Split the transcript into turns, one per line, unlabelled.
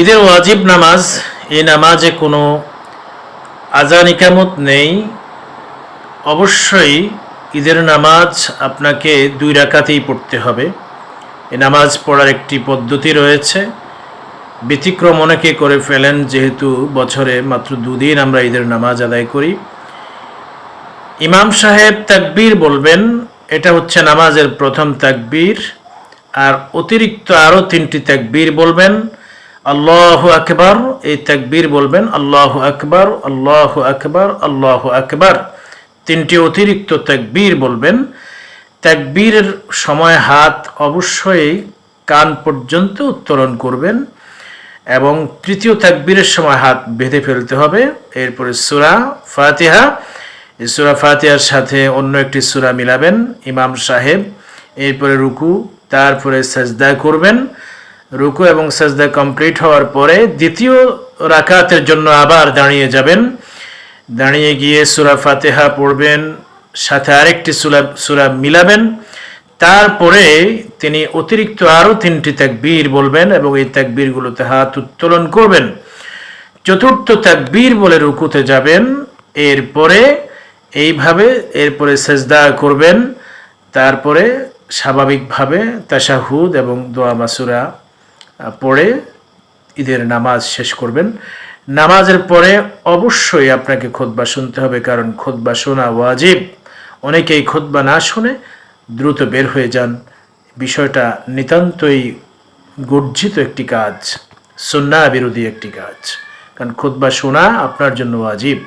ঈদের ওয়াজিব নামাজ, এই নামাজে কোনো আজান ইকামত নেই। অবশ্যই ঈদের নামাজ আপনাকে 2 রাকাতেই পড়তে হবে। এই নামাজ পড়ার একটি পদ্ধতি রয়েছে। ব্যতিক্রম অনেকে করে ফেলেন, যেহেতু বছরে মাত্র 2 দিন আমরা ঈদের নামাজ আদায় করি। ইমাম সাহেব তাকবীর বলবেন, এটা হচ্ছে নামাজের প্রথম তাকবীর। আর অতিরিক্ত আরও 3টি তাকবীর বলবেন। আল্লাহু আকবার, এই তাকবীর বলবেন আল্লাহু আকবার, আল্লাহু আকবার, আল্লাহু আকবার। 3টি অতিরিক্ত তাকবীর বলবেন। তাকবীরের সময় হাত অবশ্যই কান পর্যন্ত উত্তোলন করবেন এবং তৃতীয় তাকবীরের সময় হাত বেঁধে ফেলতে হবে। এরপরে সূরা ফাতিহা, এই সূরা ফাতিহার সাথে অন্য একটি সূরা মিলাবেন ইমাম সাহেব। এরপরে রুকু, তারপরে সাজদা করবেন। রুকু এবং সাজদা কমপ্লিট হওয়ার পরে দ্বিতীয় রাকাতের জন্য আবার দাঁড়িয়ে যাবেন। দাঁড়িয়ে গিয়ে সূরা ফাতিহা পড়বেন, সাথে আরেকটি সূরা মিলাবেন। তারপরে তিনি অতিরিক্ত আরও 3টি তাকবীর বলবেন এবং এই তাকবীরগুলোতে হাত উত্তোলন করবেন। চতুর্থ তাকবীর বলে রুকুতে যাবেন। এরপরে সাজদা করবেন। তারপরে স্বাভাবিকভাবে তাশাহুদ এবং দোয়া মাসুরা পড়ে ঈদের নামাজ শেষ করবেন। নামাজের পরে অবশ্যই আপনাকে খুতবা শুনতে হবে, কারণ খুতবা শোনা ওয়াজিব। অনেকেই খুতবা না শুনে দ্রুত বের হয়ে যান। বিষয়টা নিতান্তই গর্জিত একটি কাজ, সুন্নাহ বিরোধী একটি কাজ, কারণ খুতবা শোনা আপনার জন্য ওয়াজিব।